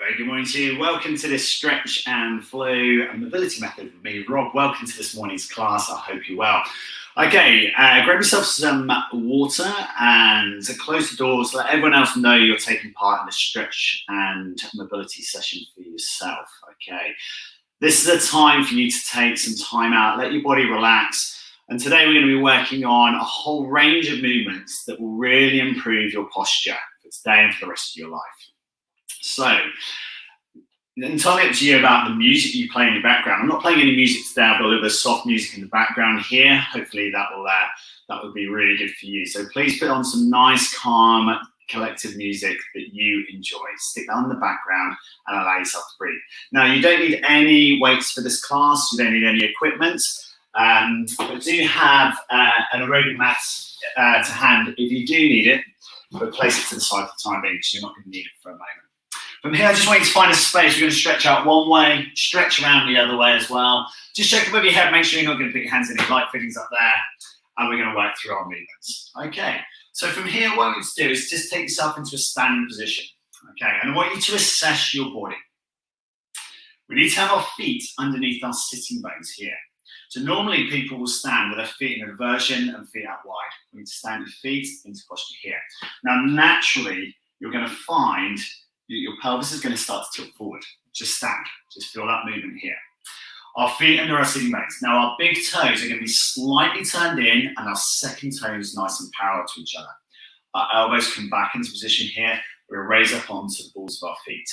Very good morning to you. Welcome to this stretch and flow and mobility method with me, Rob. Welcome to this morning's class. I hope you're well. Okay, grab yourself some water and close the doors. Let everyone else know you're taking part in the stretch and mobility session for yourself. Okay, this is a time for you to take some time out, let your body relax. And today we're going to be working on a whole range of movements that will really improve your posture for today and for the rest of your life. So, entirely up to you about the music you play in your background. I'm not playing any music today. I've got a little bit of soft music in the background here. Hopefully that will be really good for you. So please put on some nice, calm, collective music that you enjoy. Stick that on the background and allow yourself to breathe. Now, you don't need any weights for this class. You don't need any equipment. But do have an aerobic mat to hand if you do need it. But place it to the side for the time being because you're not going to need it for a moment. From here, I just want you to find a space. We're going to stretch out one way, stretch around the other way as well. Just check above your head, make sure you're not going to put your hands in it, light fittings up there, and we're going to work through our movements. Okay, so from here, what I want you to do is just take yourself into a standing position. Okay, and I want you to assess your body. We need to have our feet underneath our sitting bones here. So normally people will stand with their feet in inversion and feet out wide. We need to stand your feet into posture here. Now, naturally, you're going to find your pelvis is going to start to tilt forward. Just stand. Just feel that movement here. Our feet under our sitting bones. Now our big toes are going to be slightly turned in and our second toes nice and parallel to each other. Our elbows come back into position here. We'll raise up onto the balls of our feet.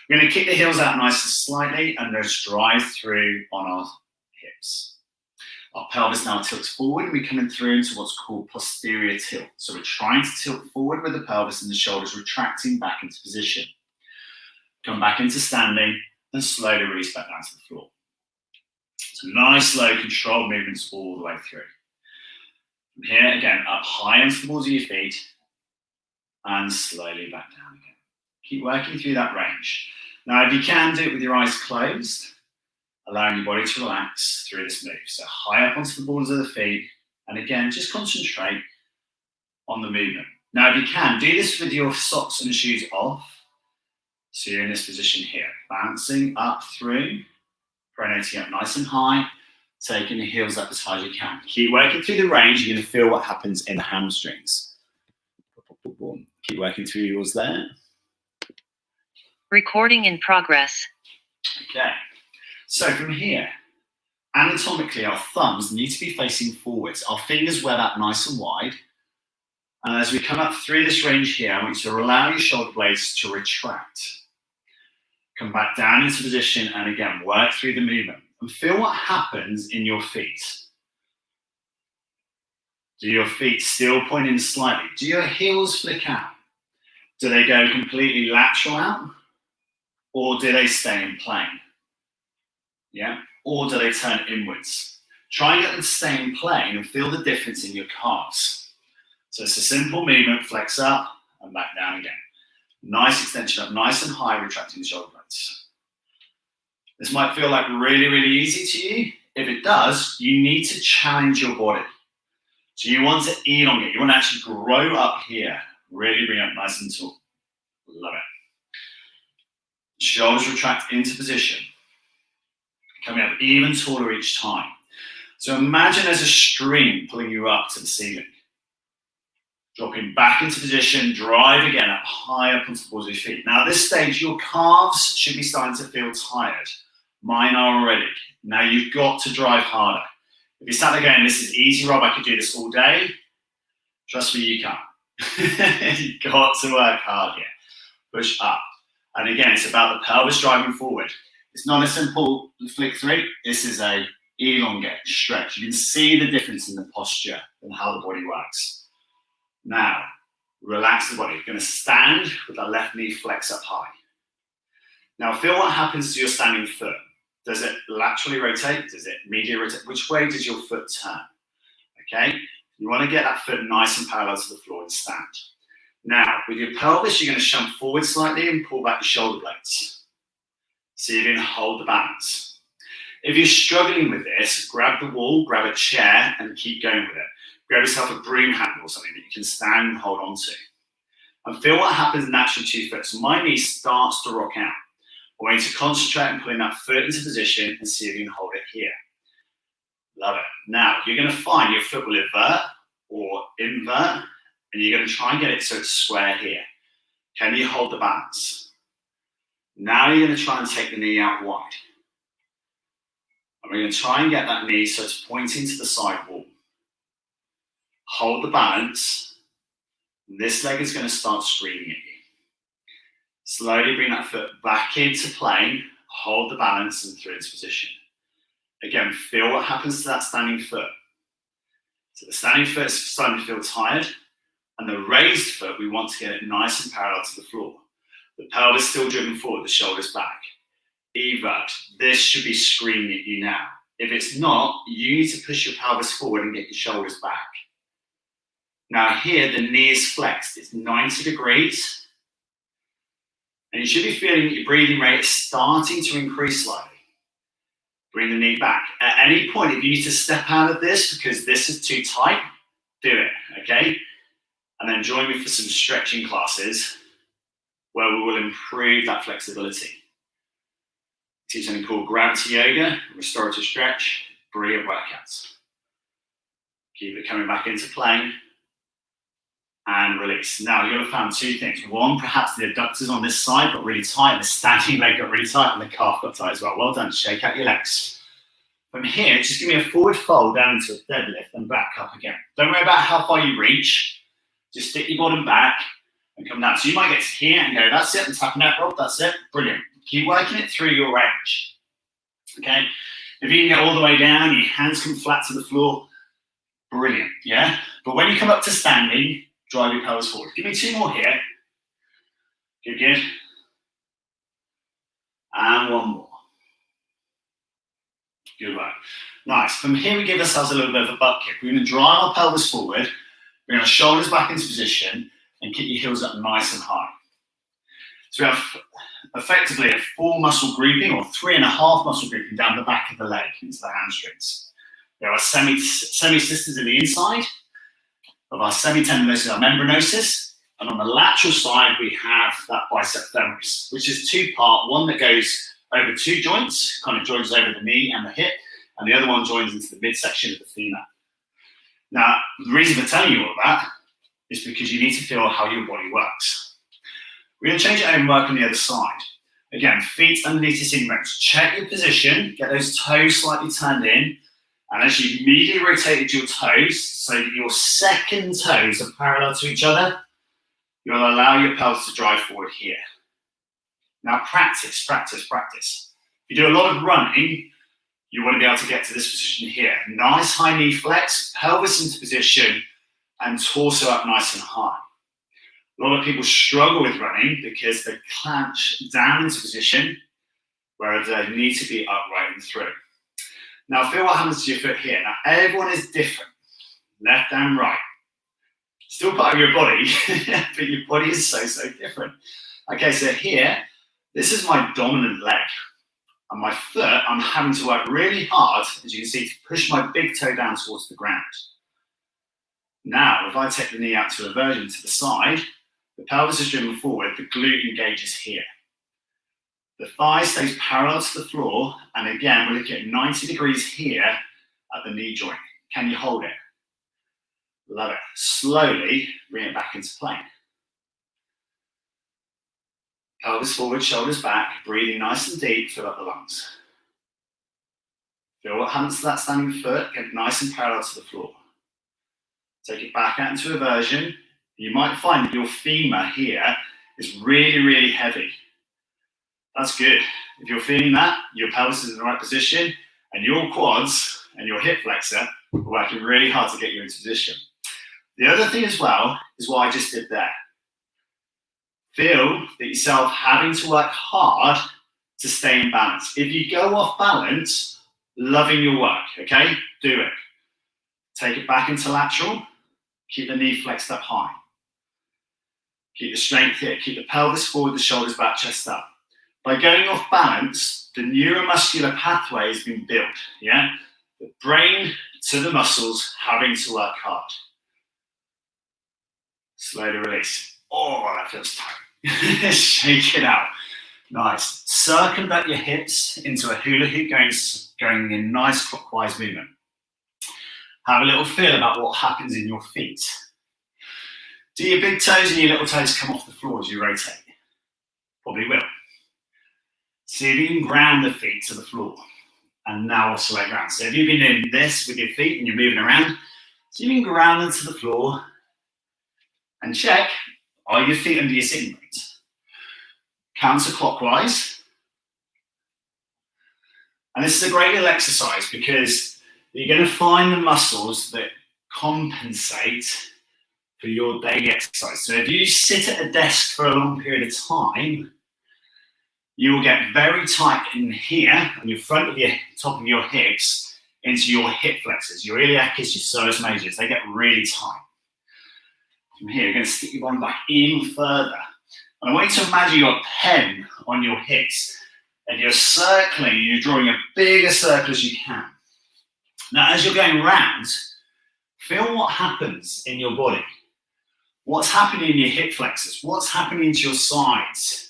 We're going to kick the heels out nice and slightly and just drive through on our hips. Our pelvis now tilts forward and we're coming through into what's called posterior tilt. So we're trying to tilt forward with the pelvis and the shoulders retracting back into position. Come back into standing and slowly release back down to the floor. So nice, slow, controlled movements all the way through. From here, again, up high onto the balls of your feet and slowly back down again. Keep working through that range. Now, if you can, do it with your eyes closed, allowing your body to relax through this move. So high up onto the balls of the feet. And again, just concentrate on the movement. Now, if you can, do this with your socks and shoes off. So you're in this position here, bouncing up through, pronating up nice and high, taking the heels up as high as you can. Keep working through the range. You're going to feel what happens in the hamstrings. Keep working through yours there. Recording in progress. Okay. So from here, anatomically, our thumbs need to be facing forwards. Our fingers wear that nice and wide. And as we come up through this range here, I want you to allow your shoulder blades to retract. Come back down into position and again, work through the movement. And feel what happens in your feet. Do your feet still point in slightly? Do your heels flick out? Do they go completely lateral out? Or do they stay in plane? Yeah, or do they turn inwards? Try and get them to stay in plane and feel the difference in your calves. So it's a simple movement, flex up and back down again. Nice extension up, nice and high, retracting the shoulder blades. This might feel like really, really easy to you. If it does, you need to challenge your body. So you want to elongate, you want to actually grow up here, really bring up nice and tall. Love it. Shoulders retract into position. Coming up even taller each time. So imagine there's a string pulling you up to the ceiling. Dropping back into position, drive again up high up onto the balls of your feet. Now at this stage, your calves should be starting to feel tired. Mine are already. Now you've got to drive harder. If you sat there going, this is easy, Rob, I could do this all day. Trust me, you can't. You've got to work hard here. Push up. And again, it's about the pelvis driving forward. It's not a simple flick through. This is a elongate stretch. You can see the difference in the posture and how the body works. Now, relax the body. You're going to stand with the left knee flex up high. Now, feel what happens to your standing foot. Does it laterally rotate? Does it medially rotate? Which way does your foot turn? Okay? You want to get that foot nice and parallel to the floor and stand. Now, with your pelvis, you're going to shunt forward slightly and pull back your shoulder blades. So you're going to hold the balance. If you're struggling with this, grab the wall, grab a chair, and keep going with it. Grab yourself a broom handle or something that you can stand and hold on to. And feel what happens naturally to your foot. So my knee starts to rock out. I want you to concentrate on pulling that foot into position and see if you can hold it here. Love it. Now, you're going to find your foot will invert or invert, and you're going to try and get it so it's square here. Can you hold the balance? Now you're going to try and take the knee out wide. And we're going to try and get that knee so it's pointing to the side wall. Hold the balance. This leg is going to start screaming at you. Slowly bring that foot back into plane, hold the balance and through its position. Again, feel what happens to that standing foot. So the standing foot is starting to feel tired, and the raised foot, we want to get it nice and parallel to the floor. The pelvis still driven forward, the shoulders back. Evert, this should be screaming at you now. If it's not, you need to push your pelvis forward and get your shoulders back. Now here, the knee is flexed, it's 90 degrees. And you should be feeling that your breathing rate is starting to increase slightly. Bring the knee back. At any point, if you need to step out of this because this is too tight, do it, okay? And then join me for some stretching classes where we will improve that flexibility. Teach something called gravity yoga, restorative stretch, brilliant workouts. Keep it coming back into plane. And release. Now you'll have found two things. One, perhaps the adductors on this side got really tight, and the standing leg got really tight, and the calf got tight as well. Well done. Shake out your legs. From here, just give me a forward fold down into a deadlift and back up again. Don't worry about how far you reach. Just stick your bottom back and come down. So you might get to here and go, that's it, I'm tapping out, Rob, that's it. Brilliant. Keep working it through your range. Okay? If you can get all the way down, your hands come flat to the floor, brilliant, yeah? But when you come up to standing, drive your pelvis forward. Give me two more here. Good, good. And one more. Good work. Nice. From here, we give ourselves a little bit of a butt kick. We're going to drive our pelvis forward, bring our shoulders back into position, and kick your heels up nice and high. So we have effectively a 4 muscle grouping, or 3.5 muscle grouping down the back of the leg into the hamstrings. There are semi-sisters in the inside of our semitendinosus, our membranosus, and on the lateral side we have that bicep femoris, which is two-part, one that goes over 2 joints, kind of joins over the knee and the hip, and the other one joins into the midsection of the femur. Now, the reason for telling you all that is because you need to feel how your body works. We're going to change it over and work on the other side. Again, feet underneath your sitting bones. Check your position, get those toes slightly turned in, and as you immediately rotated your toes so that your second toes are parallel to each other, you'll allow your pelvis to drive forward here. Now practice, practice, practice. If you do a lot of running, you want to be able to get to this position here. Nice high knee flex, pelvis into position, and torso up nice and high. A lot of people struggle with running because they clench down into position, whereas they need to be upright and through. Now feel what happens to your foot here. Now everyone is different, left and right. Still part of your body, but your body is so different. Okay, so here, this is my dominant leg. And my foot, I'm having to work really hard, as you can see, to push my big toe down towards the ground. Now, if I take the knee out to a version to the side, the pelvis is driven forward, the glute engages here. The thigh stays parallel to the floor, and again, we're looking at 90 degrees here at the knee joint. Can you hold it? Love it. Slowly bring it back into plane. Pelvis forward, shoulders back, breathing nice and deep, fill up the lungs. Feel what happens to that standing foot, get it nice and parallel to the floor. Take it back out into a version. You might find that your femur here is really, really heavy. That's good. If you're feeling that, your pelvis is in the right position, and your quads and your hip flexor are working really hard to get you into position. The other thing as well is what I just did there. Feel that yourself having to work hard to stay in balance. If you go off balance, loving your work, okay? Do it. Take it back into lateral. Keep the knee flexed up high. Keep the strength here. Keep the pelvis forward, the shoulders back, chest up. By going off balance, the neuromuscular pathway has been built, yeah? The brain to the muscles having to work hard. Slowly release. Oh, that feels tight. Shake it out. Nice. Circle back your hips into a hula hoop, going in nice clockwise movement. Have a little feel about what happens in your feet. Do your big toes and your little toes come off the floor as you rotate? Probably will. See if you can ground the feet to the floor and now oscillate around. So if you've been doing this with your feet and you're moving around, so you can ground them to the floor and check, are your feet under your sitting bones? Counterclockwise. And this is a great little exercise because you're going to find the muscles that compensate for your daily exercise. So if you sit at a desk for a long period of time, you will get very tight in here on your front of your top of your hips into your hip flexors, your iliacus, your psoas majors. They get really tight. From here, you're going to stick your bottom back even further. And I want you to imagine your pen on your hips and you're circling, you're drawing a bigger circle as you can. Now, as you're going round, feel what happens in your body. What's happening in your hip flexors? What's happening to your sides?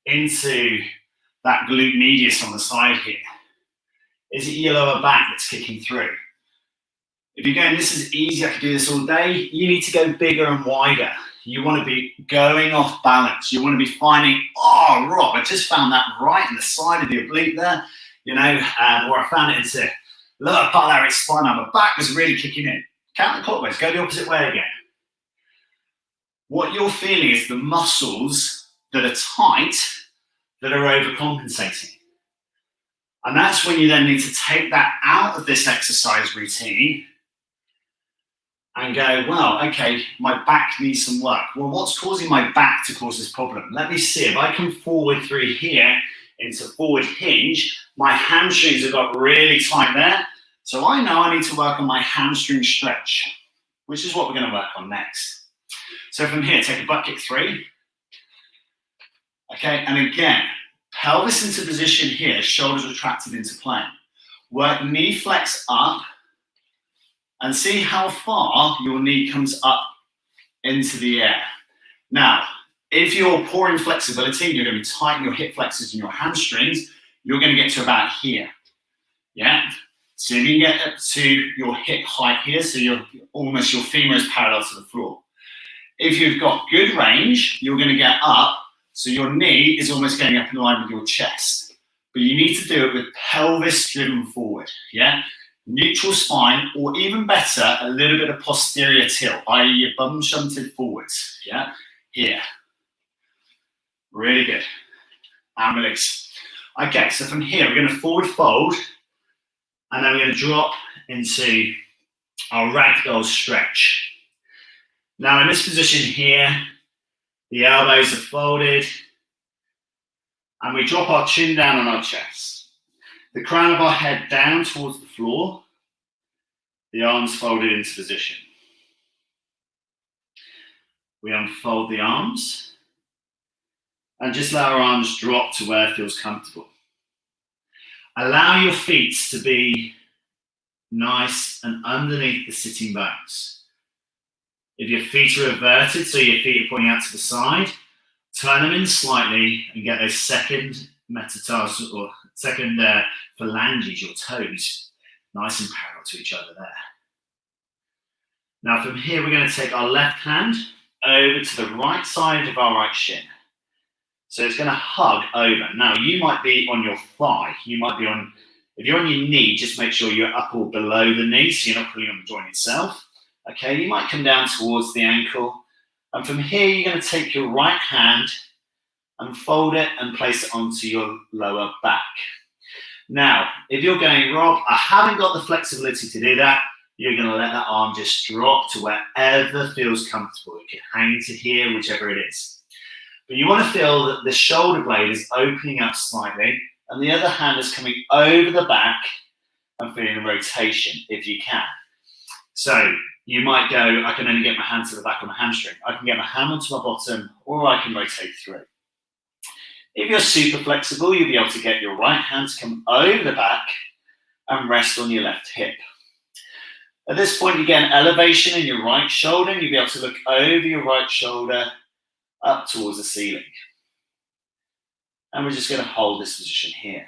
Into that glute medius on the side here. Is it your lower back that's kicking through? If you're going, this is easy, I can do this all day, you need to go bigger and wider. You want to be going off balance. You want to be finding, oh, Rob, I just found that right in the side of your oblique there, you know, or I found it into the lower part of that spine. My back was really kicking in. Counterclockwise, go the opposite way again. What you're feeling is the muscles that are tight that are overcompensating. And that's when you then need to take that out of this exercise routine and go, well, okay, my back needs some work. Well, what's causing my back to cause this problem? Let me see. If I come forward through here into forward hinge, my hamstrings have got really tight there. So I know I need to work on my hamstring stretch, which is what we're going to work on next. So from here, take a butt kick 3. Okay, and again, pelvis into position here, shoulders retracted into plank. Work knee flex up and see how far your knee comes up into the air. Now, if you're poor in flexibility, you're going to tighten your hip flexors and your hamstrings, you're going to get to about here. Yeah? So if you can get up to your hip height here, so your femur is parallel to the floor. If you've got good range, you're going to get up, so your knee is almost getting up in line with your chest. But you need to do it with pelvis driven forward, yeah? Neutral spine, or even better, a little bit of posterior tilt, i.e. your bum shunted forwards, yeah? Here. Really good. And release. Okay, so from here, we're going to forward fold, and then we're going to drop into our Ragdoll Stretch. Now, in this position here, the elbows are folded, and we drop our chin down on our chest. The crown of our head down towards the floor, the arms folded into position. We unfold the arms, and just let our arms drop to where it feels comfortable. Allow your feet to be nice and underneath the sitting bones. If your feet are reverted, so your feet are pointing out to the side, turn them in slightly and get those second metatarsals or second phalanges, your toes, nice and parallel to each other there. Now from here, we're going to take our left hand over to the right side of our right shin. So it's going to hug over. Now you might be on your thigh. You might be on, if you're on your knee, just make sure you're up or below the knee so you're not pulling on the joint itself. Okay, you might come down towards the ankle. And from here, you're going to take your right hand and fold it and place it onto your lower back. Now, if you're going, Rob, I haven't got the flexibility to do that, you're going to let that arm just drop to wherever feels comfortable. It can hang to here, whichever it is. But you want to feel that the shoulder blade is opening up slightly and the other hand is coming over the back and feeling the rotation if you can. So you might go, I can only get my hand to the back of my hamstring. I can get my hand onto my bottom, or I can rotate through. If you're super flexible, you'll be able to get your right hand to come over the back and rest on your left hip. At this point, you get an elevation in your right shoulder, and you'll be able to look over your right shoulder up towards the ceiling. And we're just going to hold this position here.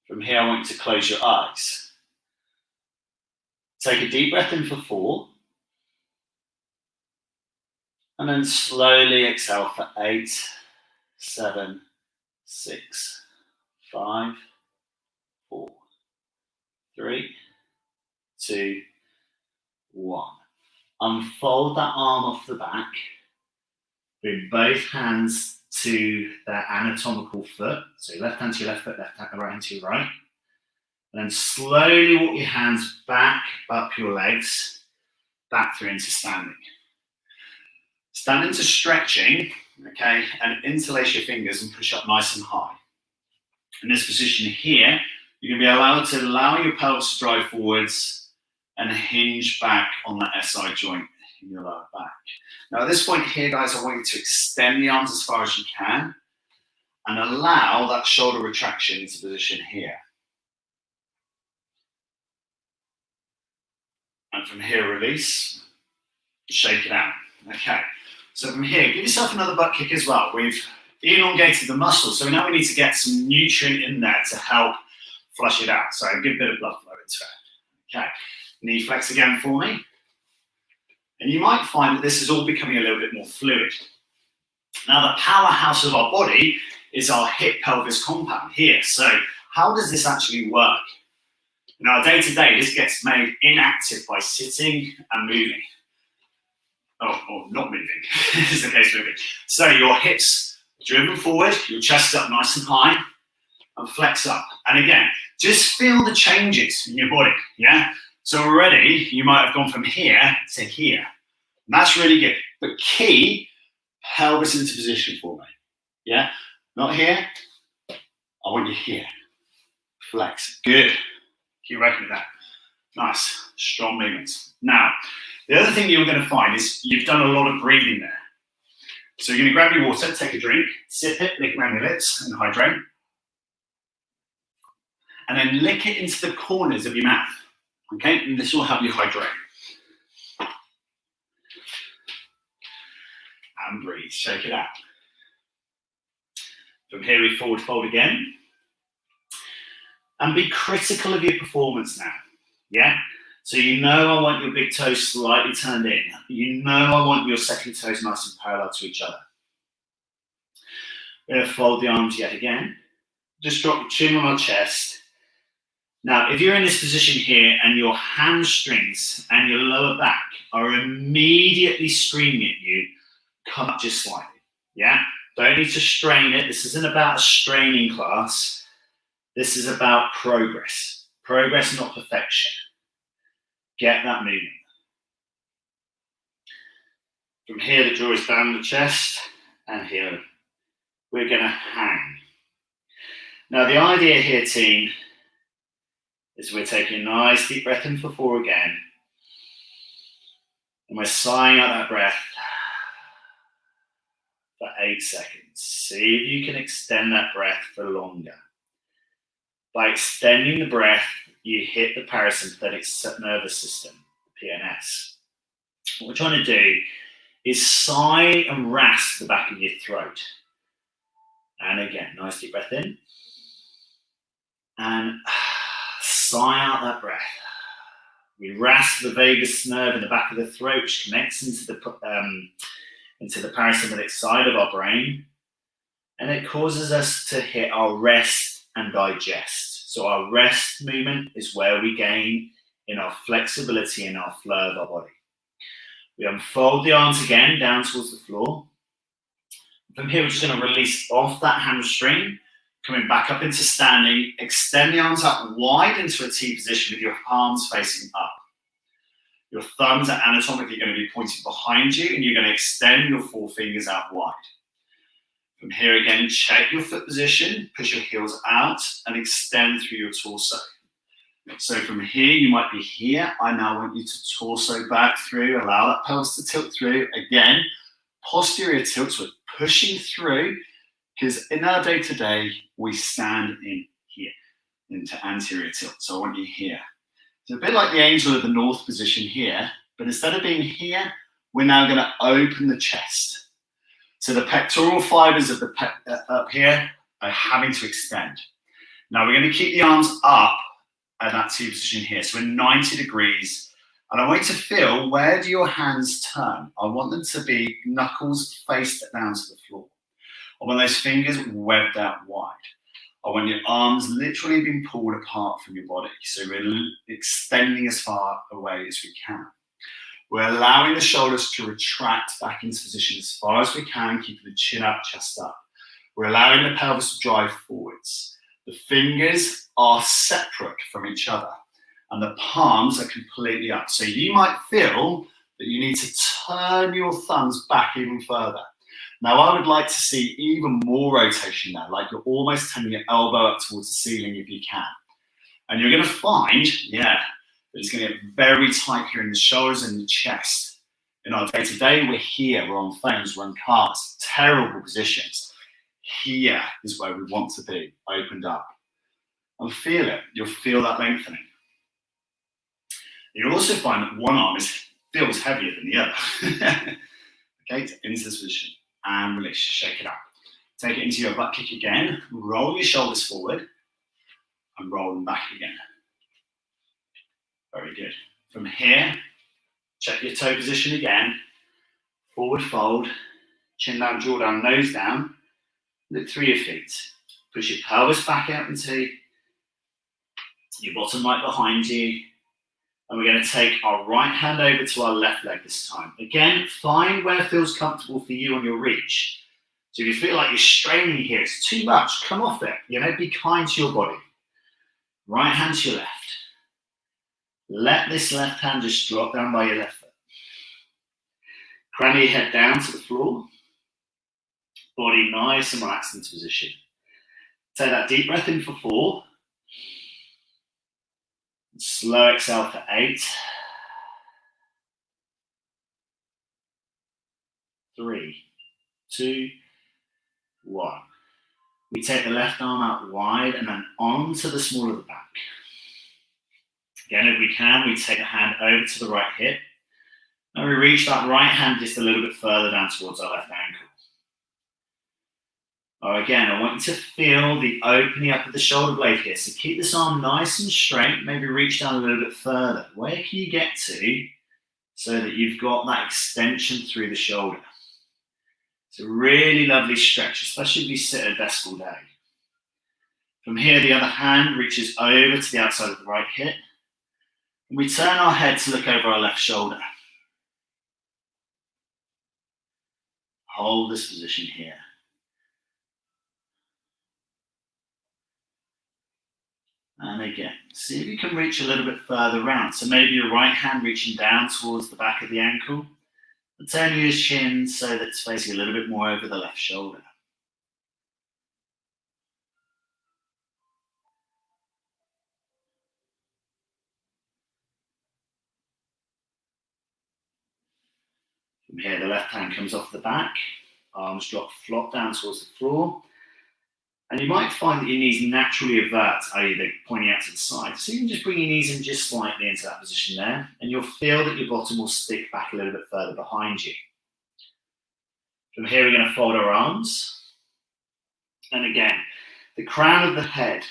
From here, I want you to close your eyes. Take a deep breath in for 4. And then slowly exhale for 8, 7, 6, 5, 4, 3, 2, 1. Unfold that arm off the back. Bring both hands to their anatomical foot. So left hand to your left foot, right hand to your right. And then slowly walk your hands back up your legs, back through into standing. Stand into stretching, okay, and interlace your fingers and push up nice and high. In this position here, you're going to be allowed to allow your pelvis to drive forwards and hinge back on that SI joint in your lower back. Now at this point here, guys, I want you to extend the arms as far as you can and allow that shoulder retraction into position here. And from here, release, shake it out. Okay, so from here, give yourself another butt kick as well. We've elongated the muscle, so now we need to get some nutrient in there to help flush it out. So a good bit of blood flow into it. Okay, knee flex again for me. And you might find that this is all becoming a little bit more fluid. Now the powerhouse of our body is our hip pelvis compound here. So how does this actually work? In our day-to-day, this gets made inactive by sitting and moving. Or not moving, is the case moving. So your hips driven forward, your chest up nice and high, and flex up. And again, just feel the changes in your body, yeah? So already, you might have gone from here to here. And that's really good. But key, pelvis into position for me, yeah? Not here, I want you here. Flex, good. Keep working with that. Nice, strong movements. Now, the other thing you're going to find is you've done a lot of breathing there. So you're going to grab your water, take a drink, sip it, lick around your lips and hydrate. And then lick it into the corners of your mouth. Okay, and this will help you hydrate. And breathe, shake it out. From here we forward fold again. And be critical of your performance now, yeah? So you know I want your big toes slightly turned in. You know I want your second toes nice and parallel to each other. We're going to fold the arms yet again. Just drop your chin on our chest. Now, if you're in this position here and your hamstrings and your lower back are immediately screaming at you, come up just slightly, yeah? Don't need to strain it. This isn't about a straining class. This is about progress. Progress, not perfection. Get that moving. From here, the jaw is down the chest, and here we're going to hang. Now, the idea here, team, is we're taking a nice deep breath in for 4 again, and we're sighing out that breath for 8 seconds. See if you can extend that breath for longer. By extending the breath, you hit the parasympathetic nervous system, PNS. What we're trying to do is sigh and rasp the back of your throat. And again, nice deep breath in. And sigh out that breath. We rasp the vagus nerve in the back of the throat, which connects into the parasympathetic side of our brain. And it causes us to hit our rest and digest. So our rest movement is where we gain in our flexibility and our flow of our body. We unfold the arms again down towards the floor. From here, we're just going to release off that hamstring, coming back up into standing. Extend the arms out wide into a T position with your palms facing up. Your thumbs are anatomically going to be pointing behind you, and you're going to extend your 4 fingers out wide. From here again, check your foot position, push your heels out and extend through your torso. So from here, you might be here. I now want you to torso back through, allow that pelvis to tilt through. Again, posterior tilt, so we're pushing through, because in our day-to-day, we stand in here, into anterior tilt. So I want you here. So a bit like the angel of the north position here, but instead of being here, we're now going to open the chest. So the pectoral fibers of the up here are having to extend. Now we're going to keep the arms up at that T position here. So we're 90 degrees. And I want you to feel, where do your hands turn? I want them to be knuckles faced down to the floor. I want those fingers webbed out wide. I want your arms literally being pulled apart from your body. So we're extending as far away as we can. We're allowing the shoulders to retract back into position as far as we can, keeping the chin up, chest up. We're allowing the pelvis to drive forwards. The fingers are separate from each other and the palms are completely up. So you might feel that you need to turn your thumbs back even further. Now I would like to see even more rotation now, like you're almost turning your elbow up towards the ceiling if you can. And you're going to find, it's going to get very tight here in the shoulders and the chest. In our day-to-day, we're here, we're on phones, we're on cars, terrible positions. Here is where we want to be, opened up. And feel it, you'll feel that lengthening. You'll also find that one arm feels heavier than the other. Okay, into this position and release, shake it out. Take it into your butt kick again, roll your shoulders forward and roll them back again. Very good. From here, check your toe position again. Forward fold, chin down, jaw down, nose down. Look through your feet. Push your pelvis back out into your bottom right behind you. And we're going to take our right hand over to our left leg this time. Again, find where it feels comfortable for you on your reach. So if you feel like you're straining here, it's too much, come off it. Be kind to your body. Right hand to your left. Let this left hand just drop down by your left foot. Crown your head down to the floor. Body nice and relaxed into position. Take that deep breath in for 4. Slow exhale for 8. 3, 2, 1. We take the left arm out wide and then onto the small of the back. Again, if we can, we take the hand over to the right hip. And we reach that right hand just a little bit further down towards our left ankle. Again, I want you to feel the opening up of the shoulder blade here. So keep this arm nice and straight. Maybe reach down a little bit further. Where can you get to so that you've got that extension through the shoulder? It's a really lovely stretch, especially if you sit at a desk all day. From here, the other hand reaches over to the outside of the right hip. And we turn our head to look over our left shoulder. Hold this position here. And again, see if you can reach a little bit further round. So maybe your right hand reaching down towards the back of the ankle. And turn your chin so that it's facing a little bit more over the left shoulder. From here, the left hand comes off the back. Arms drop flop down towards the floor. And you might find that your knees naturally avert, i.e. they're pointing out to the side. So you can just bring your knees in just slightly into that position there, and you'll feel that your bottom will stick back a little bit further behind you. From here, we're going to fold our arms. And again, the crown of the head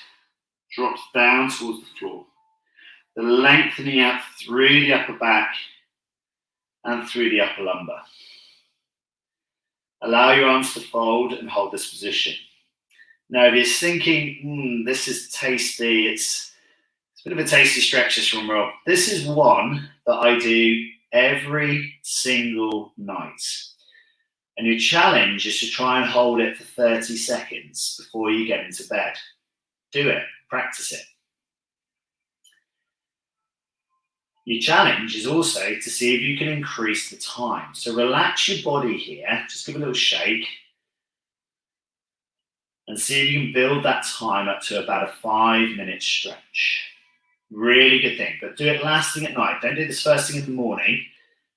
drops down towards the floor. The lengthening out through the upper back and through the upper lumbar. Allow your arms to fold and hold this position. Now, if you're thinking, this is tasty, it's a bit of a tasty stretch this from Rob. This is one that I do every single night. And your challenge is to try and hold it for 30 seconds before you get into bed. Do it, practice it. Your challenge is also to see if you can increase the time. So relax your body here, just give a little shake. And see if you can build that time up to about a 5-minute stretch. Really good thing, but do it last thing at night. Don't do this first thing in the morning.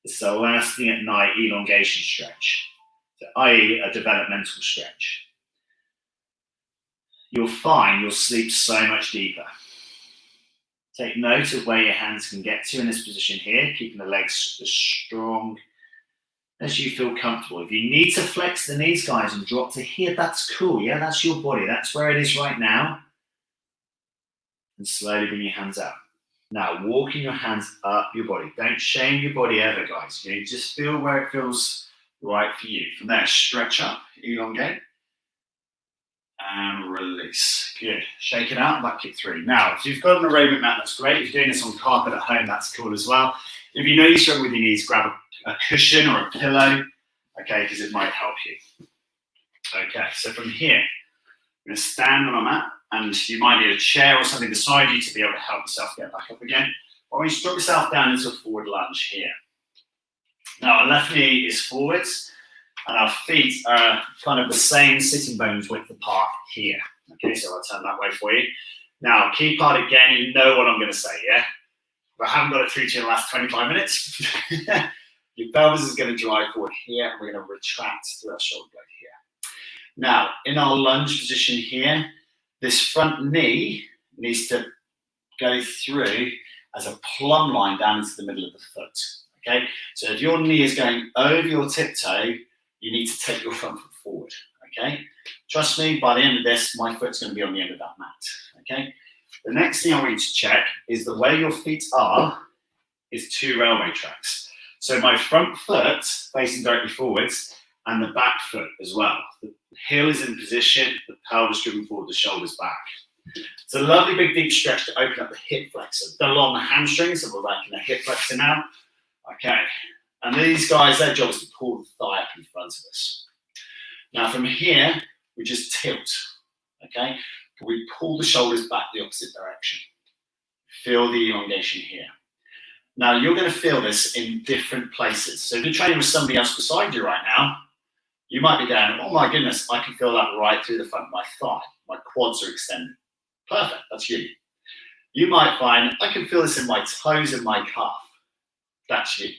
This is the last thing at night elongation stretch, so i.e. a developmental stretch. You'll find you'll sleep so much deeper. Take note of where your hands can get to in this position here, keeping the legs as strong as you feel comfortable. If you need to flex the knees, guys, and drop to here, that's cool. Yeah, that's your body. That's where it is right now. And slowly bring your hands up. Now, walking your hands up your body. Don't shame your body ever, guys. You just feel where it feels right for you. From there, stretch up, elongate, and release. Good. Shake it out, back kick through. Now, if you've got an aerobic mat, that's great. If you're doing this on carpet at home, that's cool as well. If you know you struggle with your knees, grab a cushion or a pillow, okay, because it might help you. Okay, so from here, I'm going to stand on a mat, and you might need a chair or something beside you to be able to help yourself get back up again. Or you drop yourself down into a forward lunge here. Now, our left knee is forwards, and our feet are kind of the same sitting bones width apart here. Okay, so I'll turn that way for you. Now, key part again, you know what I'm going to say, yeah? If I haven't got it through to you in the last 25 minutes, your pelvis is going to drive forward here, and we're going to retract through our shoulder blade here. Now, in our lunge position here, this front knee needs to go through as a plumb line down into the middle of the foot. Okay, so if your knee is going over your tiptoe, you need to take your front foot forward. Okay, trust me, by the end of this, my foot's going to be on the end of that mat. Okay, the next thing I want you to check is the way your feet are is 2 railway tracks. So my front foot facing directly forwards and the back foot as well. The heel is in position, the pelvis driven forward, the shoulders back. It's a lovely big deep stretch to open up the hip flexor. Done along the hamstrings, so we're working the hip flexor now. Okay, and these guys, their job is to pull the thigh up in front of us. Now from here, we just tilt, okay? We pull the shoulders back the opposite direction. Feel the elongation here. Now you're going to feel this in different places. So if you're training with somebody else beside you right now, you might be going, oh my goodness, I can feel that right through the front of my thigh. My quads are extended. Perfect, that's you. You might find, I can feel this in my toes and my calf. That's you.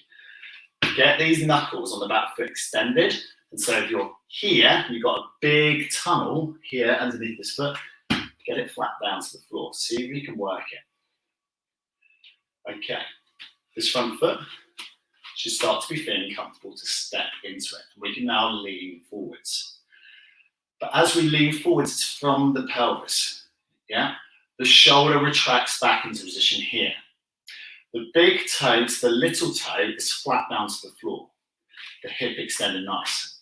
Get these knuckles on the back foot extended. And so if you're here, you've got a big tunnel here underneath this foot, get it flat down to the floor. See if you can work it. Okay, this front foot should start to be feeling comfortable to step into it. And we can now lean forwards. But as we lean forwards, it's from the pelvis. Yeah, the shoulder retracts back into position here. The big toe to the little toe is flat down to the floor. The hip extended nice.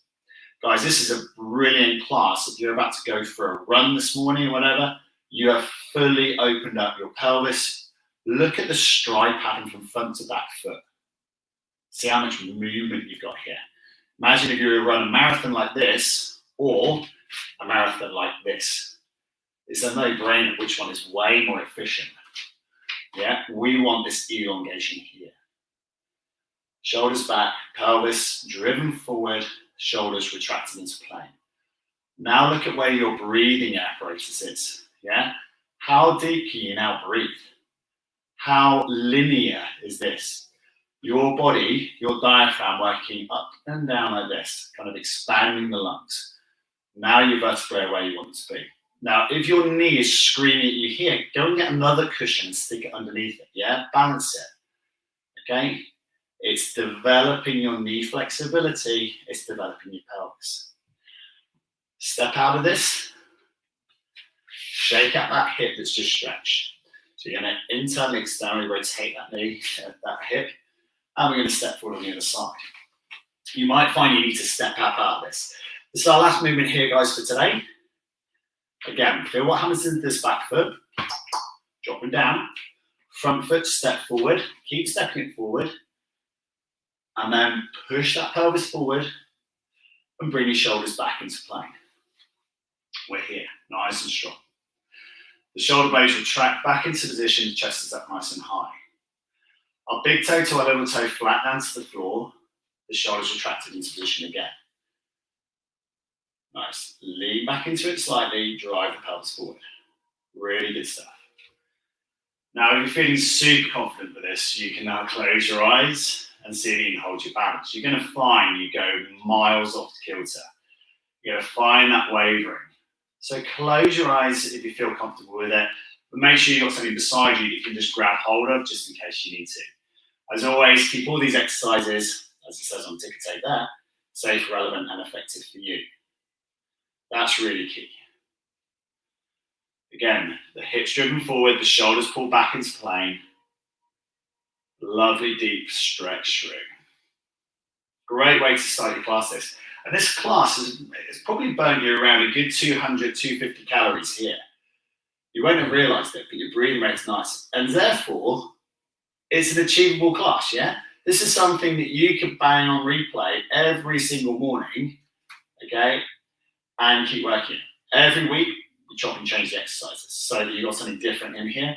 Guys, this is a brilliant class. If you're about to go for a run this morning or whatever, you have fully opened up your pelvis. Look at the stride pattern from front to back foot. See how much movement you've got here. Imagine if you were to run a marathon like this or a marathon like this. It's a no-brainer which one is way more efficient. Yeah, we want this elongation here. Shoulders back, pelvis driven forward, shoulders retracted into plane. Now look at where your breathing apparatus is. Yeah, how deep can you now breathe? How linear is this? Your body, your diaphragm working up and down like this, kind of expanding the lungs. Now your vertebrae are where you want it to be. Now, if your knee is screaming at you here, go and get another cushion and stick it underneath it, yeah? Balance it, okay? It's developing your knee flexibility. It's developing your pelvis. Step out of this. Shake out that hip that's just stretched. So you're going to internally, externally rotate that knee, that hip, and we're going to step forward on the other side. You might find you need to step out of this. This is our last movement here, guys, for today. Again, feel what happens to this back foot. Dropping down. Front foot, step forward. Keep stepping it forward. And then push that pelvis forward and bring your shoulders back into plane. We're here, nice and strong. The shoulder blades retract back into position, the chest is up nice and high. Our big toe to our little toe flat down to the floor. The shoulders retracted into position again. Nice. Lean back into it slightly, drive the pelvis forward. Really good stuff. Now, if you're feeling super confident with this, you can now close your eyes and see if you can hold your balance. You're going to find you go miles off kilter. You're going to find that wavering. So close your eyes if you feel comfortable with it, but make sure you've got something beside you that you can just grab hold of just in case you need to. As always, keep all these exercises as it says on ticker tape there, safe, relevant, and effective for you. That's really key. Again, the hips driven forward, the shoulders pulled back into plane. Lovely deep stretch through. Great way to start your class this. And this class has probably burnt you around a good 200, 250 calories here. You won't have realized it, but your breathing rate's nice. And therefore, it's an achievable class, yeah? This is something that you can bang on replay every single morning, okay? And keep working. Every week, we chop and change the exercises so that you've got something different in here.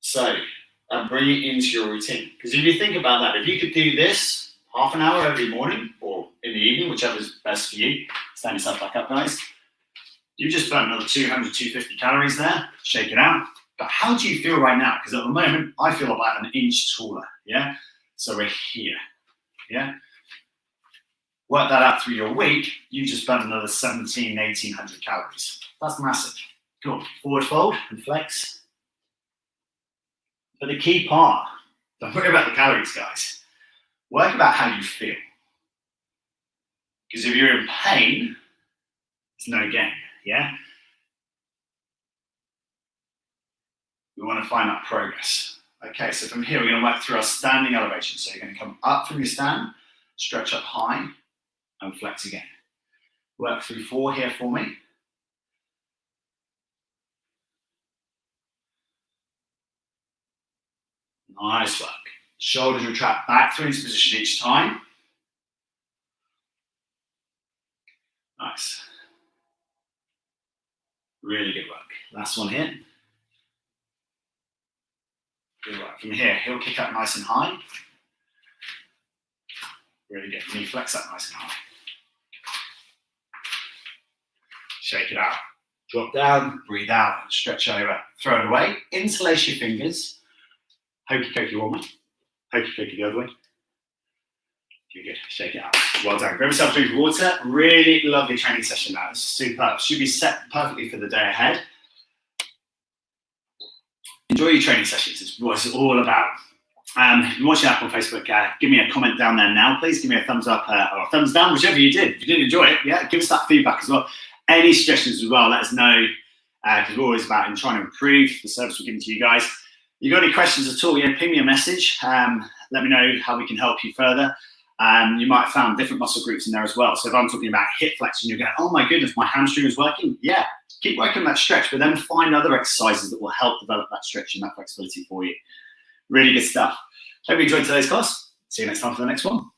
So, and bring it into your routine. Because if you think about that, if you could do this half an hour every morning or in the evening, whichever's best for you, stand yourself back up, guys. You've just burnt another 200, 250 calories there. Shake it out. But how do you feel right now? Because at the moment, I feel about an inch taller, yeah? So we're here, yeah? Work that out through your week, you just burn another 17, 1800 calories. That's massive. Cool. Forward fold and flex. But the key part, don't worry about the calories, guys. Work about how you feel. Because if you're in pain, it's no gain, yeah? We want to find that progress. Okay, so from here, we're going to work through our standing elevation. So you're going to come up from your stand, stretch up high, and flex again. Work through 4 here for me. Nice work. Shoulders retract back through into position each time. Nice. Really good work. Last one here. Good work. From here, heel kick up nice and high. Really good. Knee flex up nice and high. Shake it out. Drop down, breathe out, stretch over, throw it away. Interlace your fingers. Hokey cokey one way. Hokey cokey the other way. Good. Shake it out. Well done. Grab yourself a drink of water. Really lovely training session now. It's superb. Should be set perfectly for the day ahead. Enjoy your training sessions. It's what it's all about. If you're watching that on Facebook, give me a comment down there now, please. Give me a thumbs up or a thumbs down, whichever you did. If you didn't enjoy it, yeah, give us that feedback as well. Any suggestions as well, let us know, because we're always about trying to improve the service we're giving to you guys. If you've got any questions at all, yeah, ping me a message. Let me know how we can help you further. You might have found different muscle groups in there as well. So if I'm talking about hip flexion, you're going, oh my goodness, my hamstring is working. Yeah, keep working that stretch, but then find other exercises that will help develop that stretch and that flexibility for you. Really good stuff. Hope you enjoyed today's class. See you next time for the next one.